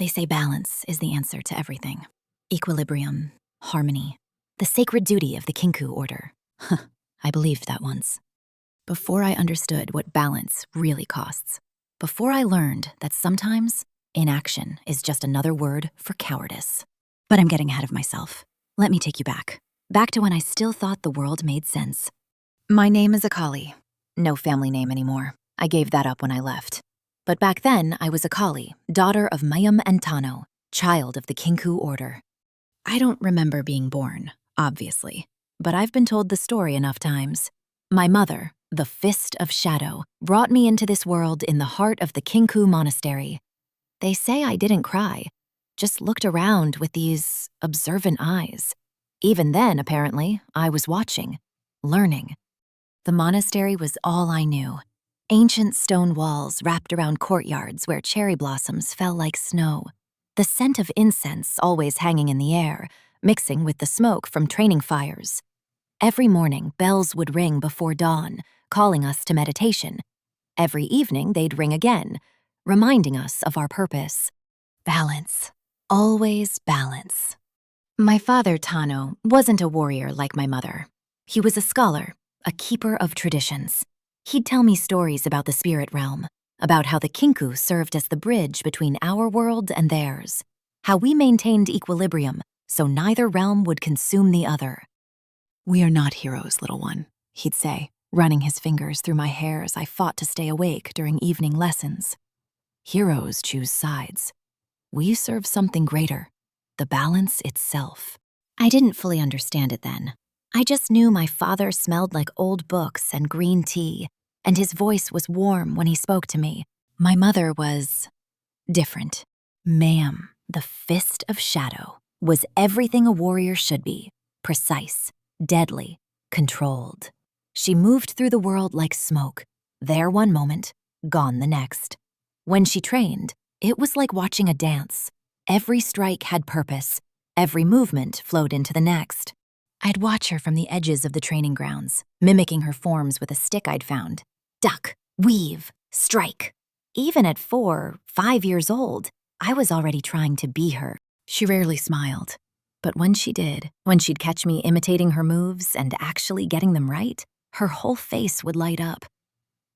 They say balance is the answer to everything. Equilibrium, harmony, the sacred duty of the Kinkou Order. I believed that once. Before I understood what balance really costs. Before I learned that sometimes inaction is just another word for cowardice. But I'm getting ahead of myself. Let me take you back. Back to when I still thought the world made sense. My name is Akali. No family name anymore. I gave that up when I left. But back then, I was Akali, daughter of Mayym and Tano, child of the Kinkou Order. I don't remember being born, obviously, but I've been told the story enough times. My mother, the Fist of Shadow, brought me into this world in the heart of the Kinkou Monastery. They say I didn't cry, just looked around with these observant eyes. Even then, apparently, I was watching, learning. The monastery was all I knew. Ancient stone walls wrapped around courtyards where cherry blossoms fell like snow. The scent of incense always hanging in the air, mixing with the smoke from training fires. Every morning, bells would ring before dawn, calling us to meditation. Every evening, they'd ring again, reminding us of our purpose. Balance. Always balance. My father, Tano, wasn't a warrior like my mother. He was a scholar, a keeper of traditions. He'd tell me stories about the spirit realm, about how the Kinkou served as the bridge between our world and theirs, how we maintained equilibrium so neither realm would consume the other. "We are not heroes, little one," he'd say, running his fingers through my hair as I fought to stay awake during evening lessons. "Heroes choose sides. We serve something greater, the balance itself." I didn't fully understand it then. I just knew my father smelled like old books and green tea, and his voice was warm when he spoke to me. My mother was different. Mayym, the Fist of Shadow, was everything a warrior should be: precise, deadly, controlled. She moved through the world like smoke, there one moment, gone the next. When she trained, it was like watching a dance. Every strike had purpose, every movement flowed into the next. I'd watch her from the edges of the training grounds, mimicking her forms with a stick I'd found. Duck, weave, strike. Even at 4, 5 years old, I was already trying to be her. She rarely smiled, but when she did, when she'd catch me imitating her moves and actually getting them right, her whole face would light up.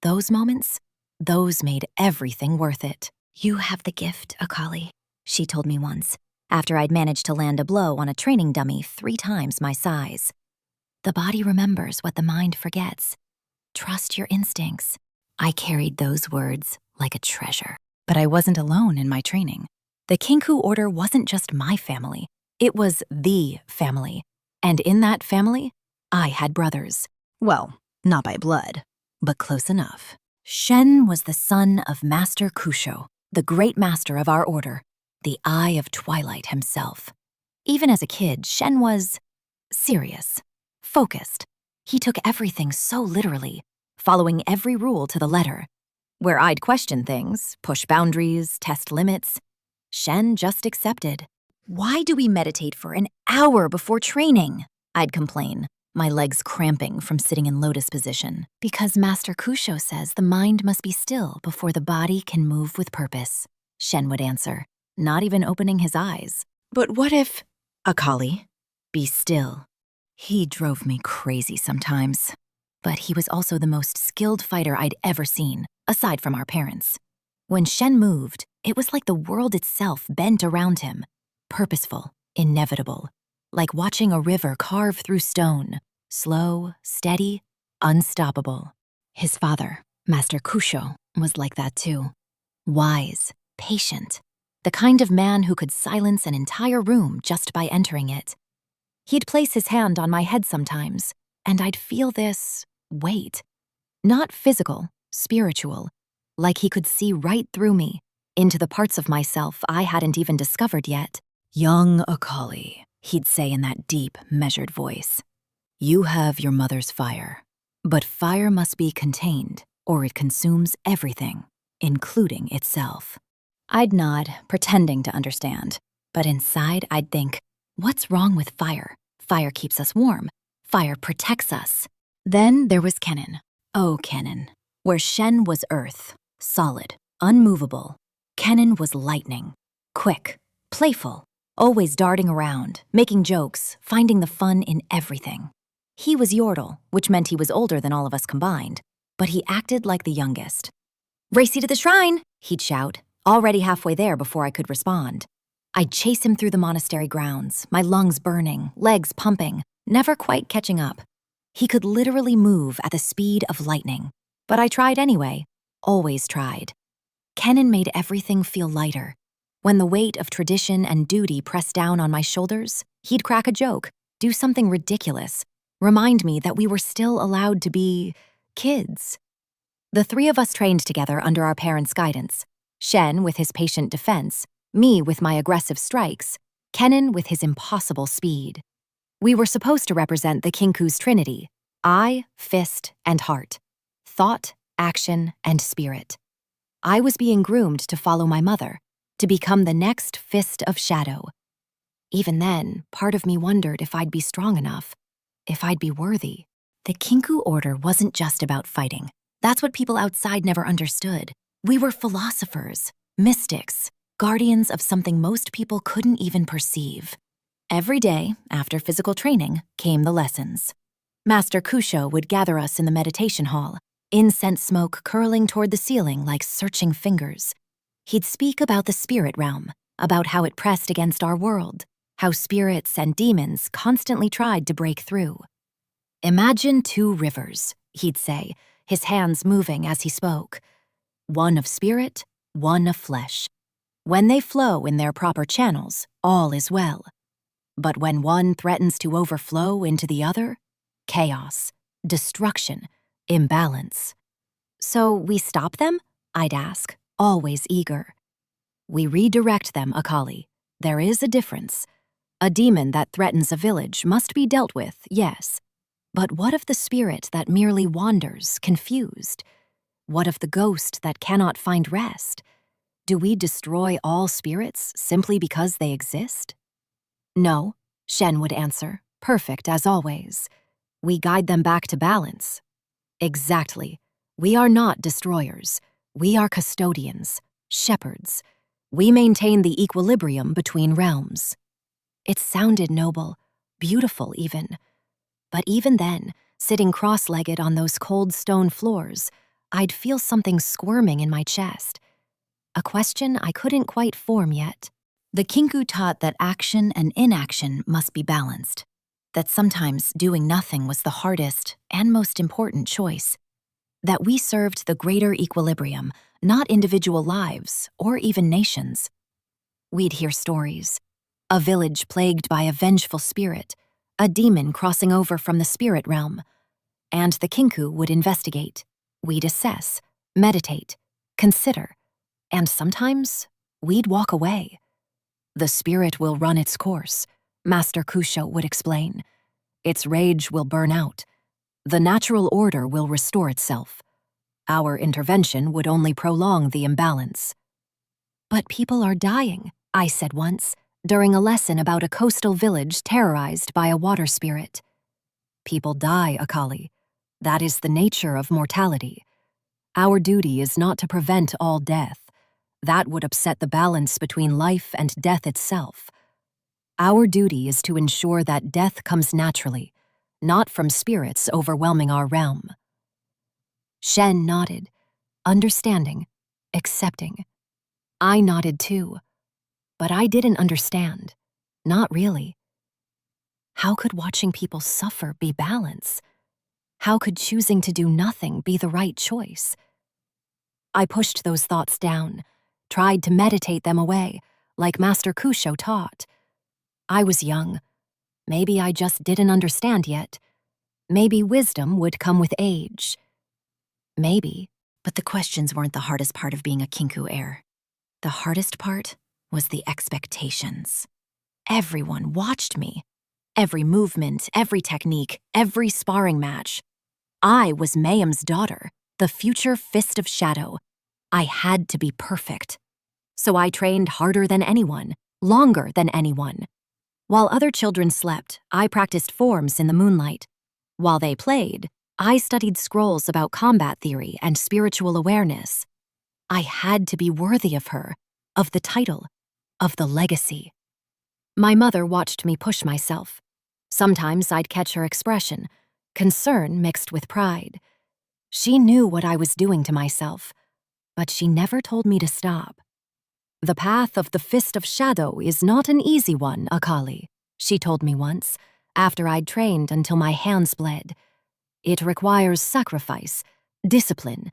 Those moments, those made everything worth it. "You have the gift, Akali," she told me once, after I'd managed to land a blow on a training dummy 3 times my size. "The body remembers what the mind forgets. Trust your instincts." I carried those words like a treasure. But I wasn't alone in my training. The Kinkou Order wasn't just my family. It was the family. And in that family, I had brothers. Well, not by blood, but close enough. Shen was the son of Master Kusho, the great master of our order, the Eye of Twilight himself. Even as a kid, Shen was serious, focused. He took everything so literally, following every rule to the letter. Where I'd question things, push boundaries, test limits, Shen just accepted. "Why do we meditate for an hour before training?" I'd complain, my legs cramping from sitting in lotus position. "Because Master Kusho says the mind must be still before the body can move with purpose," Shen would answer, not even opening his eyes. "But what if—" "Akali, be still." He drove me crazy sometimes, but he was also the most skilled fighter I'd ever seen, aside from our parents. When Shen moved, it was like the world itself bent around him, purposeful, inevitable, like watching a river carve through stone, slow, steady, unstoppable. His father, Master Kusho, was like that too. Wise, patient, the kind of man who could silence an entire room just by entering it. He'd place his hand on my head sometimes, and I'd feel this weight. Not physical, spiritual, like he could see right through me, into the parts of myself I hadn't even discovered yet. "Young Akali," he'd say in that deep, measured voice. "You have your mother's fire, but fire must be contained or it consumes everything, including itself." I'd nod, pretending to understand, but inside I'd think, what's wrong with fire? Fire keeps us warm. Fire protects us. Then there was Kennen. Oh, Kennen. Where Shen was earth, solid, unmovable, Kennen was lightning, Quick, playful, always darting around, making jokes, finding the fun in everything. He was Yordle, which meant he was older than all of us combined, but he acted like the youngest. "Race you to the shrine," he'd shout, already halfway there before I could respond. I'd chase him through the monastery grounds, my lungs burning, legs pumping, never quite catching up. He could literally move at the speed of lightning, but I tried anyway, always tried. Kennen made everything feel lighter. When the weight of tradition and duty pressed down on my shoulders, he'd crack a joke, do something ridiculous, remind me that we were still allowed to be kids. The three of us trained together under our parents' guidance. Shen with his patient defense, me with my aggressive strikes, Kennen with his impossible speed. We were supposed to represent the Kinkou's trinity: eye, fist, and heart. Thought, action, and spirit. I was being groomed to follow my mother, to become the next Fist of Shadow. Even then, part of me wondered if I'd be strong enough, if I'd be worthy. The Kinkou Order wasn't just about fighting. That's what people outside never understood. We were philosophers, mystics, guardians of something most people couldn't even perceive. Every day, after physical training, came the lessons. Master Kusho would gather us in the meditation hall, incense smoke curling toward the ceiling like searching fingers. He'd speak about the spirit realm, about how it pressed against our world, how spirits and demons constantly tried to break through. "Imagine two rivers," he'd say, his hands moving as he spoke. "One of spirit, one of flesh. When they flow in their proper channels, all is well. But when one threatens to overflow into the other, chaos, destruction, imbalance." "So we stop them?" I'd ask, always eager. "We redirect them, Akali. There is a difference. A demon that threatens a village must be dealt with, yes. But what of the spirit that merely wanders, confused? What of the ghost that cannot find rest? Do we destroy all spirits simply because they exist?" "No," Shen would answer, perfect as always. "We guide them back to balance." "Exactly. We are not destroyers. We are custodians, shepherds. We maintain the equilibrium between realms." It sounded noble, beautiful even. But even then, sitting cross-legged on those cold stone floors, I'd feel something squirming in my chest. A question I couldn't quite form yet. The Kinkou taught that action and inaction must be balanced, that sometimes doing nothing was the hardest and most important choice, that we served the greater equilibrium, not individual lives or even nations. We'd hear stories. A village plagued by a vengeful spirit, a demon crossing over from the spirit realm. And the Kinkou would investigate. We'd assess, meditate, consider, and sometimes we'd walk away. "The spirit will run its course," Master Kusho would explain. "Its rage will burn out. The natural order will restore itself. Our intervention would only prolong the imbalance." "But people are dying," I said once, during a lesson about a coastal village terrorized by a water spirit. "People die, Akali. That is the nature of mortality. Our duty is not to prevent all death. That would upset the balance between life and death itself. Our duty is to ensure that death comes naturally, not from spirits overwhelming our realm." Shen nodded, understanding, accepting. I nodded too, but I didn't understand. Not really. How could watching people suffer be balance? How could choosing to do nothing be the right choice? I pushed those thoughts down, tried to meditate them away, like Master Kusho taught. I was young. Maybe I just didn't understand yet. Maybe wisdom would come with age. Maybe. But the questions weren't the hardest part of being a Kinkou heir. The hardest part was the expectations. Everyone watched me. Every movement, every technique, every sparring match. I was Mayyım's daughter, the future Fist of Shadow. I had to be perfect. So I trained harder than anyone, longer than anyone. While other children slept, I practiced forms in the moonlight. While they played, I studied scrolls about combat theory and spiritual awareness. I had to be worthy of her, of the title. of the legacy. My mother watched me push myself. Sometimes I'd catch her expression, concern mixed with pride. She knew what I was doing to myself, but she never told me to stop. The path of the Fist of Shadow is not an easy one, Akali, she told me once, after I'd trained until my hands bled. It requires sacrifice, discipline,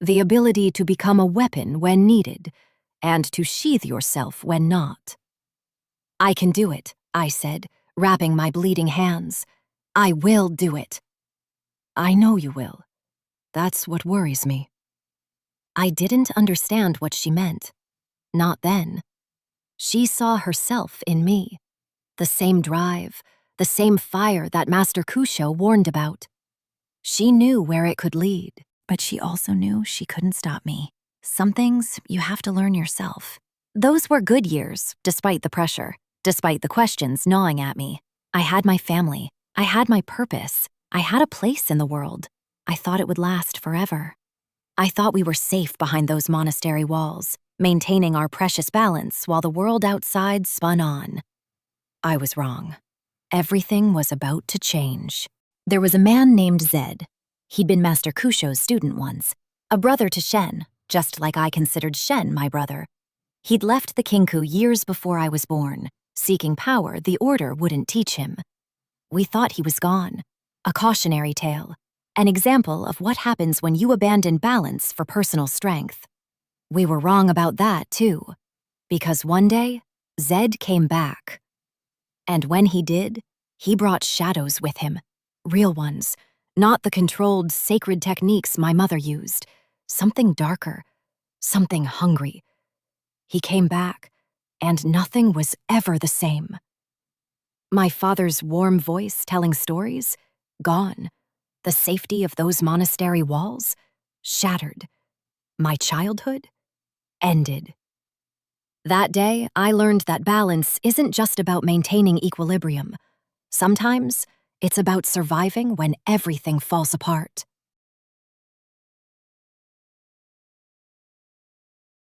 the ability to become a weapon when needed, and to sheathe yourself when not. I can do it, I said, wrapping my bleeding hands. I will do it. I know you will. That's what worries me. I didn't understand what she meant. Not then. She saw herself in me. The same drive, the same fire that Master Kusho warned about. She knew where it could lead, but she also knew she couldn't stop me. Some things you have to learn yourself. Those were good years, despite the pressure, despite the questions gnawing at me. I had my family. I had my purpose. I had a place in the world. I thought it would last forever. I thought we were safe behind those monastery walls, maintaining our precious balance while the world outside spun on. I was wrong. Everything was about to change. There was a man named Zed. He'd been Master Kusho's student once, a brother to Shen, just like I considered Shen my brother. He'd left the Kinkou years before I was born, seeking power the Order wouldn't teach him. We thought he was gone, a cautionary tale, an example of what happens when you abandon balance for personal strength. We were wrong about that, too, because one day, Zed came back. And when he did, he brought shadows with him, real ones, not the controlled, sacred techniques my mother used, something darker, something hungry. He came back, and nothing was ever the same. My father's warm voice telling stories, gone. The safety of those monastery walls, shattered. My childhood, ended. That day, I learned that balance isn't just about maintaining equilibrium. Sometimes, it's about surviving when everything falls apart.